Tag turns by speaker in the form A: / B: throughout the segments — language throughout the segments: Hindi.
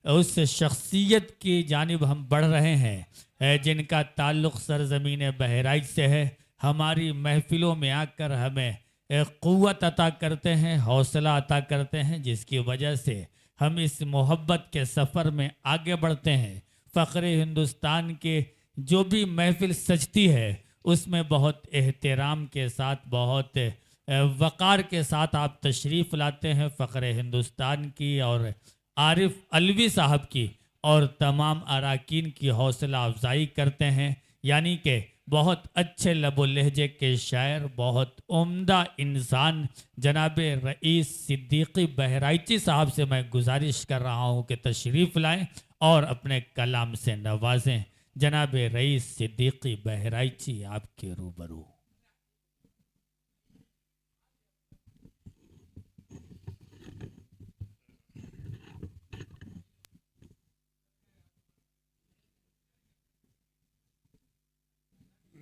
A: उस शख्सियत की जानिब हम बढ़ रहे हैं जिनका ताल्लुक़ सरज़मीन बहराइच से है। हमारी महफ़िलों में आकर हमें क़ुव्वत अता करते हैं, हौसला अता करते हैं, जिसकी वजह से हम इस मोहब्बत के सफ़र में आगे बढ़ते हैं। फ़ख्र हिंदुस्तान के जो भी महफ़िल सजती है उसमें बहुत एहतराम के साथ, बहुत वक़ार के साथ आप तशरीफ़ लाते हैं। फ़ख्र हिंदुस्तान की और आरिफ अलवी साहब की और तमाम अरकान की हौसला अफजाई करते हैं। यानी कि बहुत अच्छे लबो लहजे के शायर, बहुत उम्दा इंसान जनाब रईस सिद्दीकी बहराइची साहब से मैं गुजारिश कर रहा हूँ कि तशरीफ़ लाएं और अपने कलाम से नवाजें। जनाब रईस सिद्दीकी बहराइची आपके रूबरू।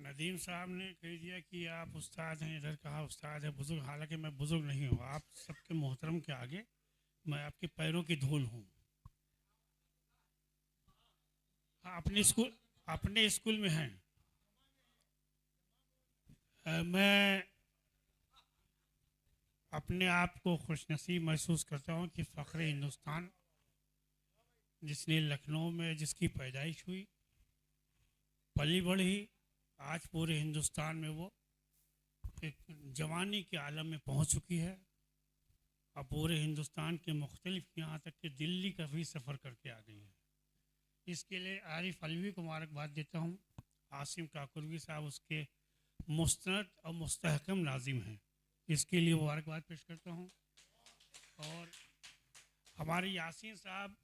B: नदीम साहब ने कह दिया कि आप उस्ताद हैं, इधर कहा उस्ताद है बुज़ुर्ग, हालांकि मैं बुज़ुर्ग नहीं हूँ। आप सबके मोहतरम के आगे मैं आपके पैरों की धूल हूँ। हाँ, अपने स्कूल में हैं। मैं अपने आप को खुशनसीब महसूस करता हूँ कि फ़ख्र हिंदुस्तान जिसने लखनऊ में जिसकी पैदाइश हुई, पली बढ़ी, आज पूरे हिंदुस्तान में वो एक जवानी के आलम में पहुँच चुकी है। अब पूरे हिंदुस्तान के मुख्तलिफ, यहाँ तक कि दिल्ली का भी सफ़र करके आ गई है। इसके लिए आरिफ अलवी को मुबारकबाद देता हूँ। आसिम काकुरवी साहब उसके मुस्तनद और मुस्तहकम नाजिम हैं, इसके लिए मुबारकबाद पेश करता हूँ। और हमारे यासीन साहब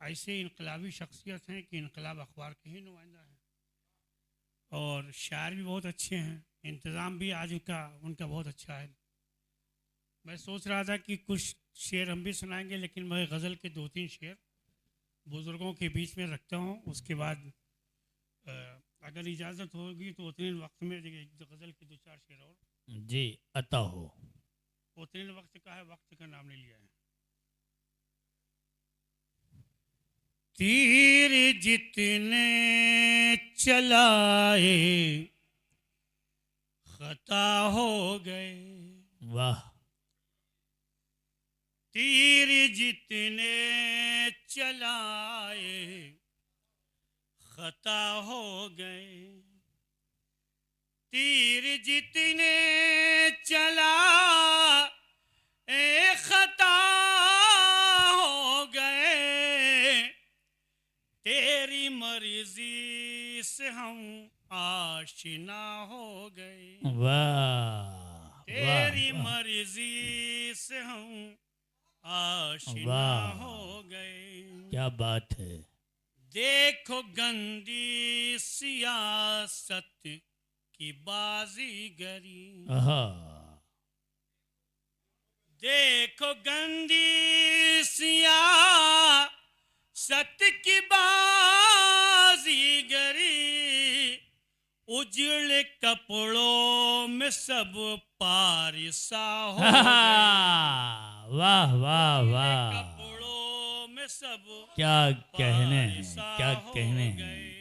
B: ऐसे इनकलाबी शख्सियत हैं कि इनकलाब अखबार के ही नुमाइंदा हैं और शायर भी बहुत अच्छे हैं। इंतज़ाम भी आज उनका बहुत अच्छा है। मैं सोच रहा था कि कुछ शेर हम भी सुनाएंगे, लेकिन मैं गज़ल के 2-3 शेर बुज़ुर्गों के बीच में रखता हूँ। उसके बाद अगर इजाज़त होगी तो उतने वक्त में गज़ल के 2-4 शेर और
A: जी अता हो।
B: उतने वक्त का है, वक्त का नाम नहीं लिया है। तीर जितने चलाए खता हो गए।
A: वाह।
B: तीर जितने चलाए खता हो गए। तीर जितने चला खता हो गए। तेरी मर्जी से हम आशिना हो गए।
A: वाह
B: तेरी
A: वाह
B: मर्जी से हम आशिना
A: वाह,
B: हो गए।
A: क्या बात है।
B: देखो गंदी सियासत की बाजीगरी।
A: आहा।
B: देखो गंदी सियासत की बाजीगरी। उजड़े कपड़ों में सब पारिसा हो गए।
A: वाह वाह
B: उजड़े
A: वाह,
B: कपड़ों में सब
A: क्या कहने हैं,
B: पारिसा
A: क्या
B: हो
A: कहने हैं।
B: गए।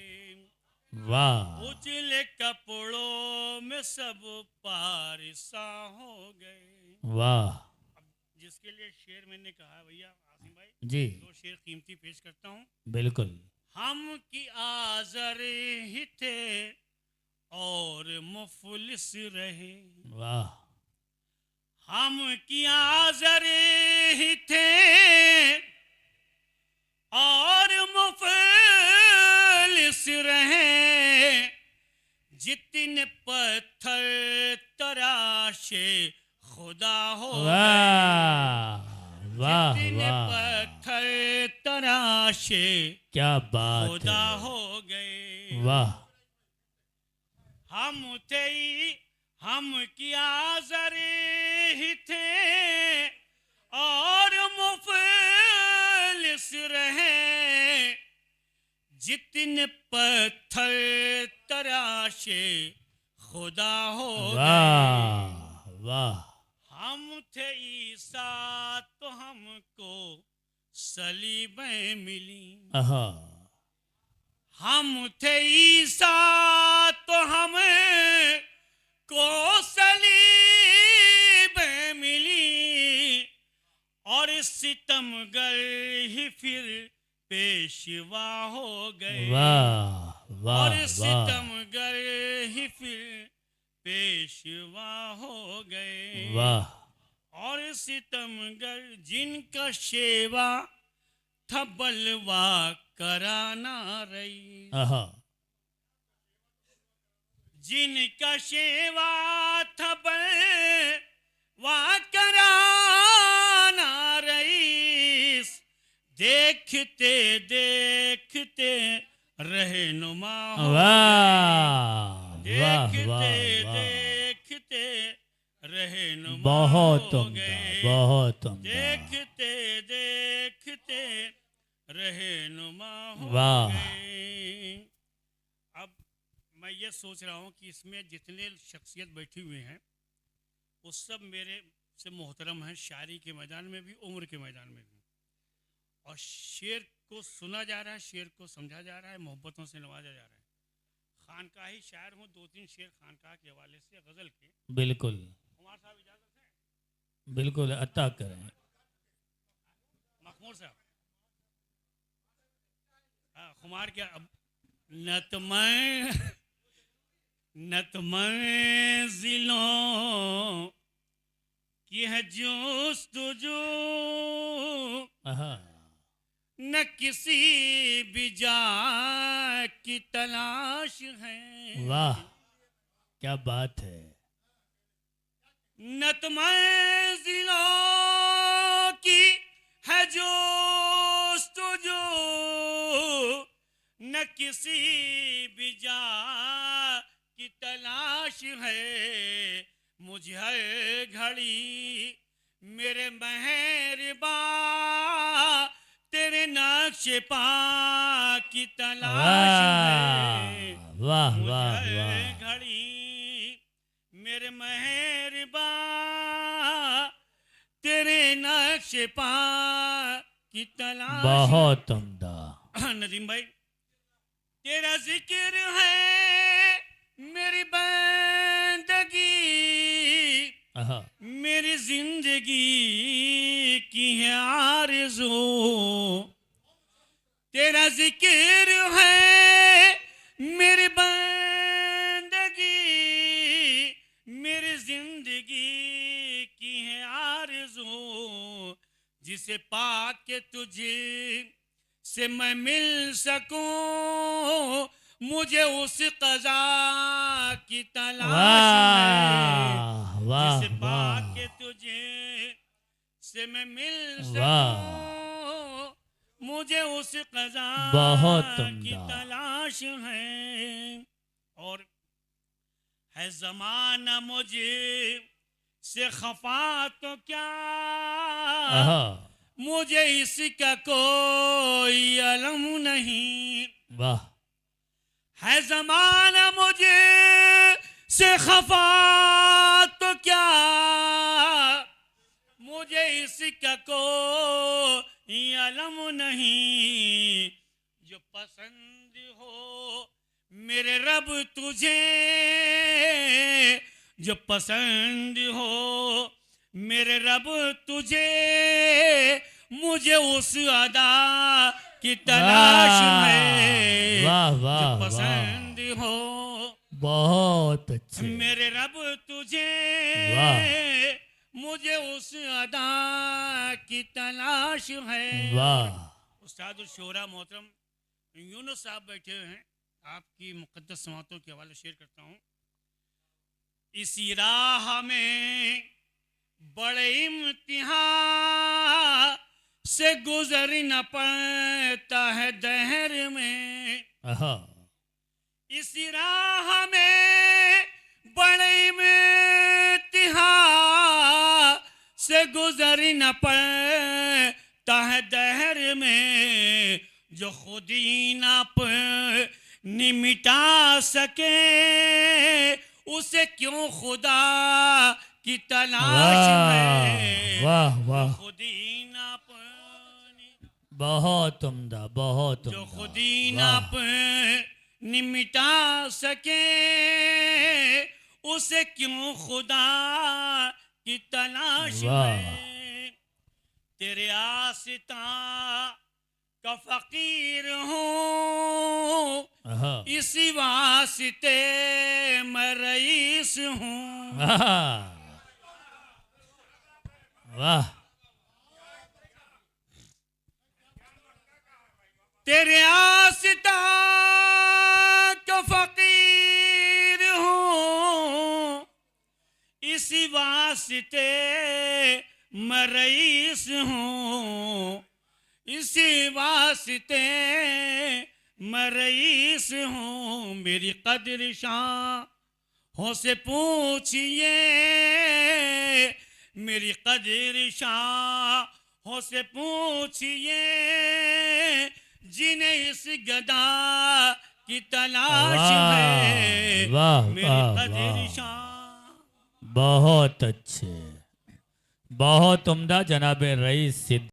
A: वाह
B: उजले कपड़ों में सब पारिसा हो गए।
A: वाह।
B: अब जिसके लिए शेर मैंने कहा भैया आसिम भाई,
A: जी
B: 2 शेर कीमती पेश करता हूँ।
A: बिल्कुल।
B: हम की आजर ही थे और मुफलिस रहे।
A: वाह।
B: हम की आजर ही थे और मुफलिस रहे। जितने पत्थर तराशे खुदा हो गए।
A: वाह
B: जितने
A: वाह,
B: पत्थर तराशे
A: क्या बात
B: खुदा
A: है।
B: हो गए।
A: वाह।
B: हम थे हम की आजर ही थे और मुफलिस रहे। जितने पत्थर तराशे खुदा हो गए।
A: वाह।
B: हम थे ईसा तो हमको सलीबें मिली।
A: आहा,
B: हम थे ईसा तो हमें को सलीबें मिली, और सितमगर ही फिर पेशवा हो गए।
A: वाह वाह
B: और
A: वाह,
B: सितमगर ही फिर पेशवा हो गए।
A: वाह
B: और सितमगर जिनका शेवा था बलवा कराना रही।
A: आहा,
B: जिनका शेवा था बलवा कराना रईस, देखते देखते रहनुमा हो
A: वाह
B: गए।
A: वाह
B: देखते
A: वाह,
B: देखते रहनुमा
A: बहुत
B: हो
A: उम्दा,
B: गए।
A: बहुत उम्दा,
B: देखते देखते रहनुमा हो
A: वाह।
B: गए। अब मैं ये सोच रहा हूँ कि इसमें जितने शख्सियत बैठी हुए हैं वो सब मेरे से मोहतरम हैं, शायरी के मैदान में भी, उम्र के मैदान में भी। और शेर को सुना जा रहा है, शेर को समझा जा रहा है, मोहब्बतों से नवाजा जा रहा है। खानकाही शायर हूँ, 2-3 शेर खानकाह के हवाले से गज़ल के।
A: बिल्कुल
B: कुमार साहब इजाज़त है?
A: बिल्कुल अता करें।
B: मखमूर साहब, हाँ खुमार क्या। अब नत मंजिलों की है जुस्तजू,
A: आहा,
B: न किसी भी जा की तलाश है।
A: वाह क्या बात है।
B: नत मंजिलों की है जुस्तजू, न किसी भी जा की तलाश है। मुझे हर घड़ी मेरे मेहरबा तेरे नक्श पा की तलाश है।
A: वाह
B: मुझे
A: वाह
B: हर
A: वाह,
B: घड़ी मेरे मेहरबा तेरे नक्श पा की तलाश।
A: बहुत उम्दा।
B: नदीम भाई, तेरा जिक्र है मेरी बंदगी,
A: आहा,
B: मेरी जिंदगी की है आरज़ू। तेरा जिक्र है मेरी बंदगी, मेरी जिंदगी की है आरज़ू। जिसे पाके तुझे से मैं मिल सकूं, मुझे उस क़ज़ा की तलाश है।
A: वाह
B: जिसे
A: वाह
B: पाके
A: वाह,
B: तुझे से मैं मिल
A: वाह
B: सकूं, मुझे उस क़ज़ा
A: बहुत
B: की
A: उम्दा।
B: तलाश है। और है ज़माना मुझे से खफा तो क्या,
A: आहा,
B: मुझे इसका कोई अलम नहीं।
A: वाह
B: है ज़माना मुझे से खफा तो क्या, मुझे इसका कोई अलम नहीं। जो पसंद हो मेरे रब तुझे, जो पसंद हो मेरे रब तुझे, मुझे उस अदा की तलाश है।
A: वाह
B: जो
A: वाह वाह,
B: पसंद हो
A: बहुत अच्छे।
B: मेरे रब तुझे,
A: वाह
B: मुझे उस अदा की तलाश है।
A: वाह,
B: उस्ताद शोरा मोहतरम यूनुस साहब बैठे हुए हैं, आपकी मुक़द्दस समातों के हवाले शेयर करता हूँ। इसी राह में बड़े इम्तिहान से गुजर न पाता है दहर में।
A: आहा,
B: इसी राह में बड़े इम्तिहान से गुजर न पाता है दहर में। जो खुद ही न अपनी मिटा सके, उसे क्यों खुदा की तलाश है।
A: वाह वाह
B: जो
A: वाह,
B: खुद ही न अपनी
A: बहुत उम्दा, बहुत
B: जो
A: उम्दा।
B: खुद ही ना
A: वाह,
B: अपनी मिटा सके उसे क्यों खुदा की तलाश
A: वाह,
B: है। तेरे आस्था का फकीर हूँ,
A: हाँ,
B: इसी वास्ते मैं रईस हूँ।
A: वाह, वाह,
B: तेरे आस्था का फकीर हूँ, इसी वास्ते मैं रईस हूँ, इसी वास्ते मैं रईस हूँ। मेरी कदर शाहों से पूछिए, मेरी कदर शाहों से पूछिए, जिन्हें इस गदा की तलाश है।
A: वाह,
B: मेरी
A: वाह,
B: कदर
A: वाह,
B: शाह।
A: बहुत अच्छे, बहुत उम्दा जनाब रईस सिद्दीकी।